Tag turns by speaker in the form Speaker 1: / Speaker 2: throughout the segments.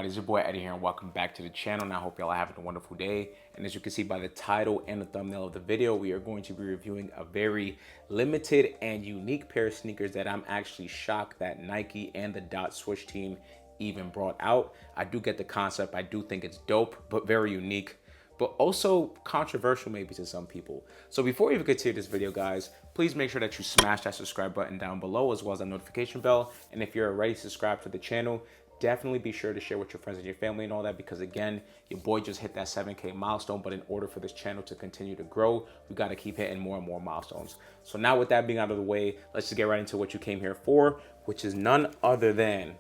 Speaker 1: everybody, it's your boy Eddie here and welcome back to the channel. And I hope y'all are having a wonderful day. And as you can see by the title and the thumbnail of the video, we are going to be reviewing a very limited and unique pair of sneakers that I'm actually shocked that Nike and the Swoosh team even brought out. I do get the concept, I do think it's dope, but very unique, but also controversial maybe to some people. So before we even continue this video, guys, please make sure that you smash that subscribe button down below as well as that notification bell. And if you're already subscribed to the channel, definitely be sure to share with your friends and your family and all that, because again, your boy just hit that 7K milestone. But in order for this channel to continue to grow, we got to keep hitting more and more milestones. So now with that being out of the way, let's just get right into what you came here for, which is none other than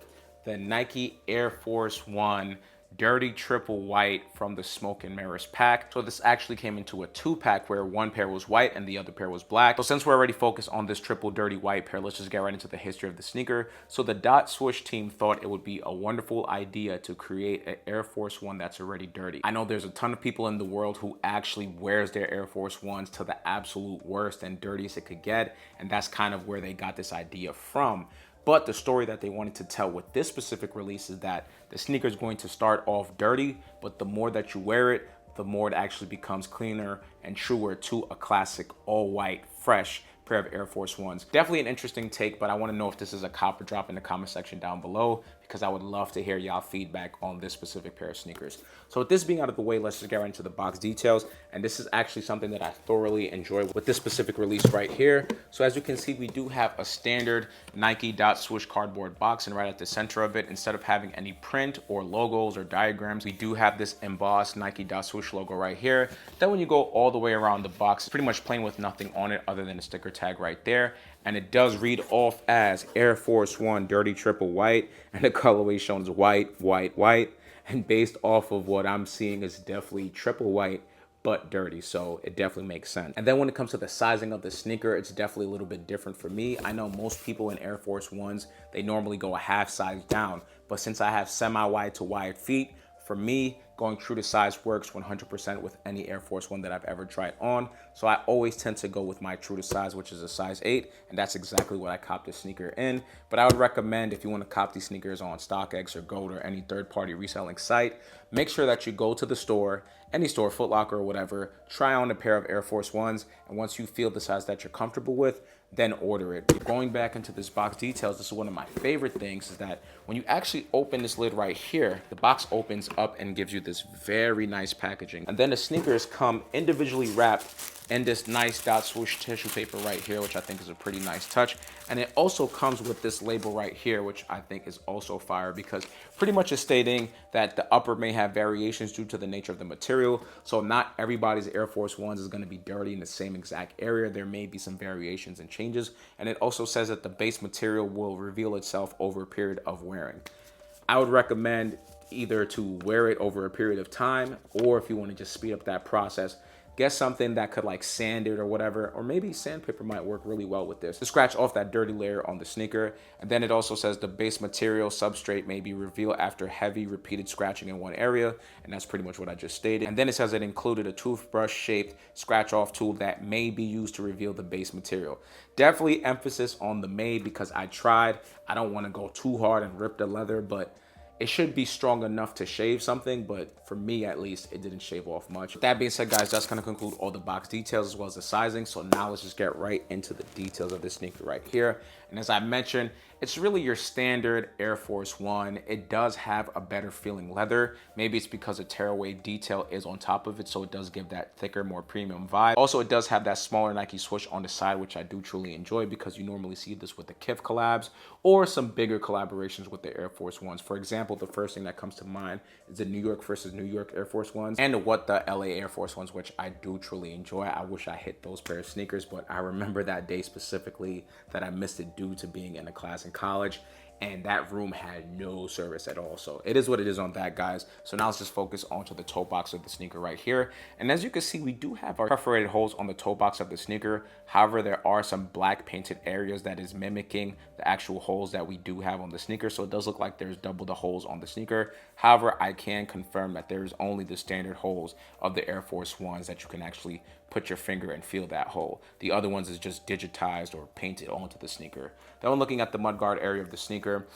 Speaker 1: the Nike Air Force One Dirty Triple White from the Smoke and Mirrors pack. So this actually came into a 2-pack where one pair was white and the other pair was black. So since we're already focused on this triple dirty white pair, let's just get right into the history of the sneaker. So the Swoosh team thought it would be a wonderful idea to create an Air Force One that's already dirty. I know there's a ton of people in the world who actually wears their Air Force Ones to the absolute worst and dirtiest it could get, and that's kind of where they got this idea from. But the story that they wanted to tell with this specific release is that the sneaker is going to start off dirty, but the more that you wear it, the more it actually becomes cleaner and truer to a classic all white, fresh pair of Air Force Ones. Definitely an interesting take, but I want to know if this is a copper drop in the comment section down below, because I would love to hear y'all feedback on this specific pair of sneakers. So with this being out of the way, let's just get right into the box details. And this is actually something that I thoroughly enjoy with this specific release right here. So as you can see, we do have a standard Nike Swoosh cardboard box, and right at the center of it, instead of having any print or logos or diagrams, we do have this embossed Nike Swoosh logo right here. Then when you go all the way around the box, it's pretty much plain with nothing on it other than a sticker tag right there. And it does read off as Air Force One Dirty Triple White, and the colorway shown is white, white, white. And based off of what I'm seeing, is definitely triple white but dirty, so it definitely makes sense. And then when it comes to the sizing of the sneaker, it's definitely a little bit different for me. I know most people in Air Force Ones, they normally go a half size down, but since I have semi-wide to wide feet, for me, going true to size works 100% with any Air Force One that I've ever tried on. So I always tend to go with my true to size, which is a size 8, and that's exactly what I copped this sneaker in. But I would recommend, if you want to cop these sneakers on StockX or GOAT or any third-party reselling site, make sure that you go to the store, any store, Foot Locker or whatever, try on a pair of Air Force Ones, and once you feel the size that you're comfortable with, then order it. Going back into this box details, this is one of my favorite things, is that when you actually open this lid right here, the box opens up and gives you this very nice packaging. And then the sneakers come individually wrapped in this nice Swoosh tissue paper right here, which I think is a pretty nice touch. And it also comes with this label right here, which I think is also fire, because pretty much is stating that the upper may have variations due to the nature of the material. So not everybody's Air Force Ones is going to be dirty in the same exact area. There may be some variations and changes. And it also says that the base material will reveal itself over a period of wearing. I would recommend either to wear it over a period of time, or if you want to just speed up that process, get something that could like sand it or whatever, or maybe sandpaper might work really well with this to scratch off that dirty layer on the sneaker. And then it also says the base material substrate may be revealed after heavy repeated scratching in one area, and that's pretty much what I just stated. And then it says it included a toothbrush shaped scratch off tool that may be used to reveal the base material. Definitely emphasis on the may, because I tried. I don't want to go too hard and rip the leather, but it should be strong enough to shave something, but for me at least, it didn't shave off much. With that being said, guys, that's gonna conclude all the box details as well as the sizing. So now let's just get right into the details of this sneaker right here. And as I mentioned, it's really your standard Air Force One. It does have a better feeling leather. Maybe it's because a tearaway detail is on top of it, so it does give that thicker, more premium vibe. Also, it does have that smaller Nike swoosh on the side, which I do truly enjoy, because you normally see this with the Kith collabs or some bigger collaborations with the Air Force Ones. For example, the first thing that comes to mind is the New York versus New York Air Force Ones, and what the LA Air Force Ones, which I do truly enjoy. I wish I hit those pair of sneakers, but I remember that day specifically that I missed it due to being in a class in college, and that room had no service at all. So it is what it is on that, guys. So now let's just focus onto the toe box of the sneaker right here. And as you can see, we do have our perforated holes on the toe box of the sneaker. However, there are some black painted areas that is mimicking the actual holes that we do have on the sneaker. So it does look like there's double the holes on the sneaker. However, I can confirm that there's only the standard holes of the Air Force Ones that you can actually put your finger and feel that hole. The other ones is just digitized or painted onto the sneaker. Then when looking at the mudguard area of the sneaker,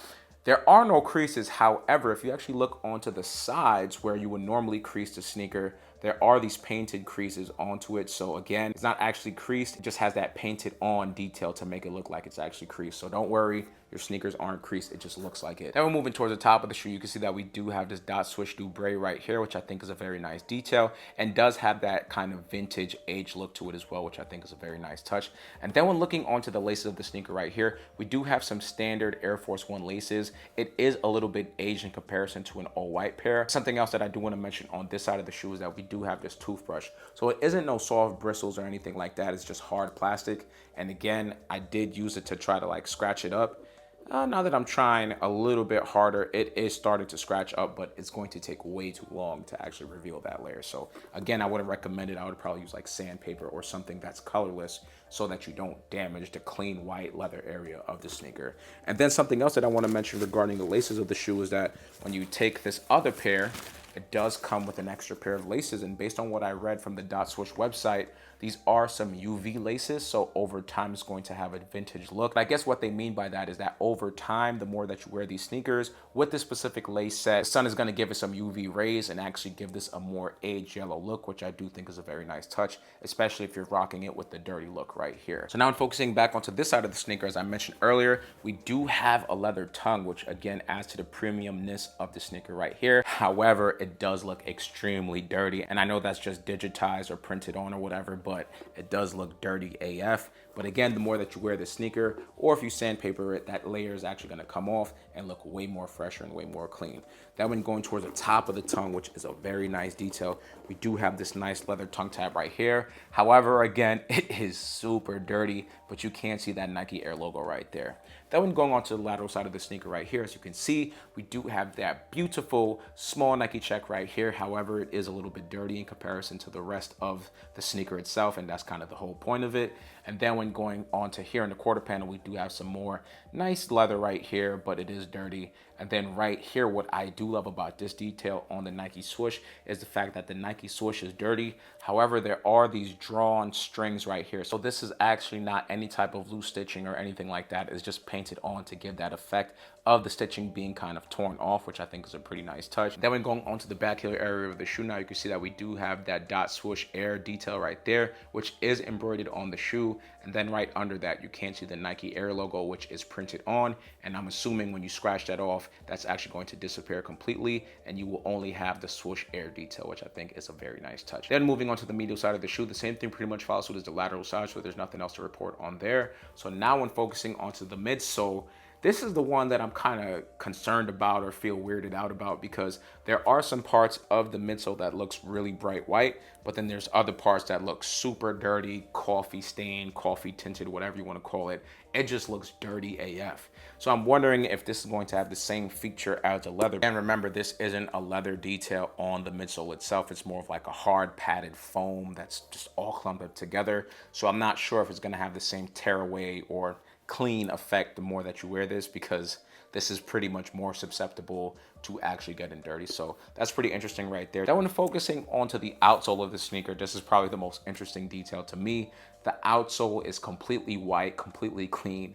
Speaker 1: There are no creases. However, if you actually look onto the sides where you would normally crease the sneaker, there are these painted creases onto it. So again, it's not actually creased. It just has that painted on detail to make it look like it's actually creased. So don't worry, your sneakers aren't creased. It just looks like it. Then we're moving towards the top of the shoe. You can see that we do have this dot swoosh Dubre right here, which I think is a very nice detail and does have that kind of vintage age look to it as well, which I think is a very nice touch. And then when looking onto the laces of the sneaker right here, we do have some standard Air Force One laces. It is a little bit aged in comparison to an all white pair. Something else that I do want to mention on this side of the shoe is that we do have this toothbrush. So it isn't no soft bristles or anything like that. It's just hard plastic. And again, I did use it to try to like scratch it up. Now that I'm trying a little bit harder, it is starting to scratch up, but it's going to take way too long to actually reveal that layer. So again, I wouldn't recommend it. I would probably use like sandpaper or something that's colorless so that you don't damage the clean white leather area of the sneaker. And then something else that I want to mention regarding the laces of the shoe is that when you take this other pair, it does come with an extra pair of laces. And based on what I read from the Dot Swoosh website, these are some UV laces, so over time it's going to have a vintage look. I guess what they mean by that is that over time, the more that you wear these sneakers with this specific lace set, the sun is going to give it some UV rays and actually give this a more aged yellow look, which I do think is a very nice touch, especially if you're rocking it with the dirty look right here. So now I'm focusing back onto this side of the sneaker. As I mentioned earlier, we do have a leather tongue, which again adds to the premiumness of the sneaker right here. However, it does look extremely dirty, and I know that's just digitized or printed on or whatever, but it does look dirty AF. But again, the more that you wear the sneaker, or if you sandpaper it, that layer is actually going to come off and look way more fresher and way more clean. Then when going towards the top of the tongue, which is a very nice detail, we do have this nice leather tongue tab right here. However, again, it is super dirty, but you can see that Nike Air logo right there. Then when going on to the lateral side of the sneaker right here, as you can see, we do have that beautiful small Nike check right here. However, it is a little bit dirty in comparison to the rest of the sneaker itself, and that's kind of the whole point of it. And then when going on to here in the quarter panel, we do have some more nice leather right here, but it is dirty. And then right here, what I do love about this detail on the Nike swoosh is the fact that the Nike swoosh is dirty. However, there are these drawn strings right here. So this is actually not any type of loose stitching or anything like that. It's just painted on to give that effect of the stitching being kind of torn off, which I think is a pretty nice touch. Then when going onto the back heel area of the shoe, now you can see that we do have that dot swoosh air detail right there, which is embroidered on the shoe. And then right under that, you can see the Nike Air logo, which is printed on. And I'm assuming when you scratch that off, that's actually going to disappear completely, and you will only have the swoosh air detail, which I think is a very nice touch. Then moving on to the medial side of the shoe, the same thing pretty much follows suit as the lateral side, so there's nothing else to report on there. So now when focusing onto the midsole, this is the one that I'm kind of concerned about or feel weirded out about, because there are some parts of the midsole that looks really bright white, but then there's other parts that look super dirty, coffee stained, coffee tinted, whatever you want to call it. It just looks dirty AF. So I'm wondering if this is going to have the same feature as the leather. And remember, this isn't a leather detail on the midsole itself. It's more of like a hard padded foam that's just all clumped up together. So I'm not sure if it's going to have the same tear away or clean effect the more that you wear this, because this is pretty much more susceptible to actually getting dirty. So that's pretty interesting right there. Then when focusing onto the outsole of the sneaker, this is probably the most interesting detail to me. The outsole is completely white, completely clean,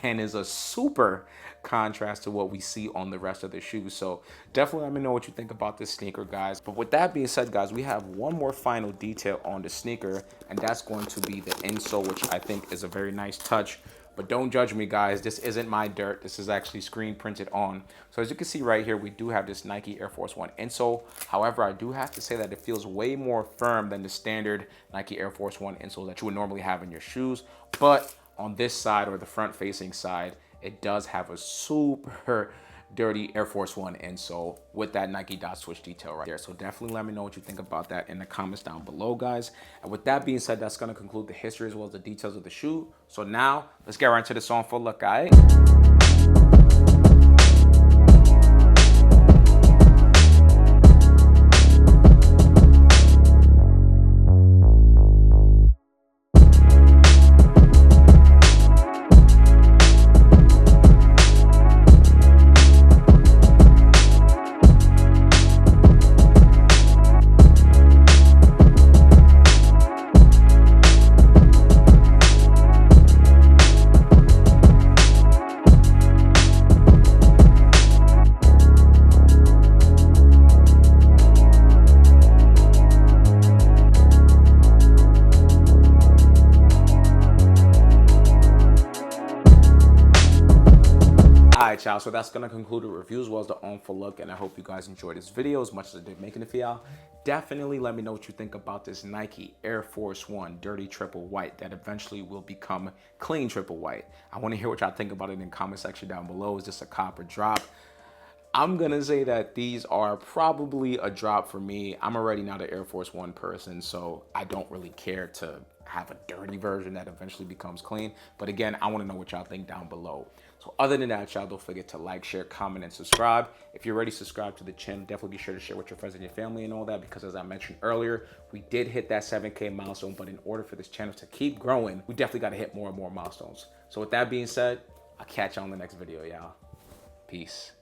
Speaker 1: and is a super contrast to what we see on the rest of the shoes. So definitely let me know what you think about this sneaker, guys. But with that being said, guys, we have one more final detail on the sneaker, and that's going to be the insole, which I think is a very nice touch. But don't judge me, guys. This isn't my dirt. This is actually screen printed on. So as you can see right here, we do have this Nike Air Force One insole. However, I do have to say that it feels way more firm than the standard Nike Air Force One insole that you would normally have in your shoes. But on this side, or the front facing side, it does have a super dirty Air Force One insole with that Nike dot swoosh detail right there. So definitely let me know what you think about that in the comments down below, guys. And with that being said, that's going to conclude the history as well as the details of the shoe. So now let's get right into the song for look, guys. right, y'all, so that's gonna conclude the review as well as the on-full look, and I hope you guys enjoyed this video as much as I did making it for y'all. Definitely let me know what you think about this Nike Air Force One Dirty Triple White that eventually will become Clean Triple White. I want to hear what y'all think about it in the comment section down below. Is this a cop or drop? I'm gonna say that these are probably a drop for me. I'm already not an Air Force One person, so I don't really care to have a dirty version that eventually becomes clean. But again, I wanna know what y'all think down below. So other than that, y'all, don't forget to like, share, comment, and subscribe. If you're already subscribed to the channel, definitely be sure to share with your friends and your family and all that, because as I mentioned earlier, we did hit that 7K milestone, but in order for this channel to keep growing, we definitely gotta hit more and more milestones. So with that being said, I'll catch you on the next video, y'all. Peace.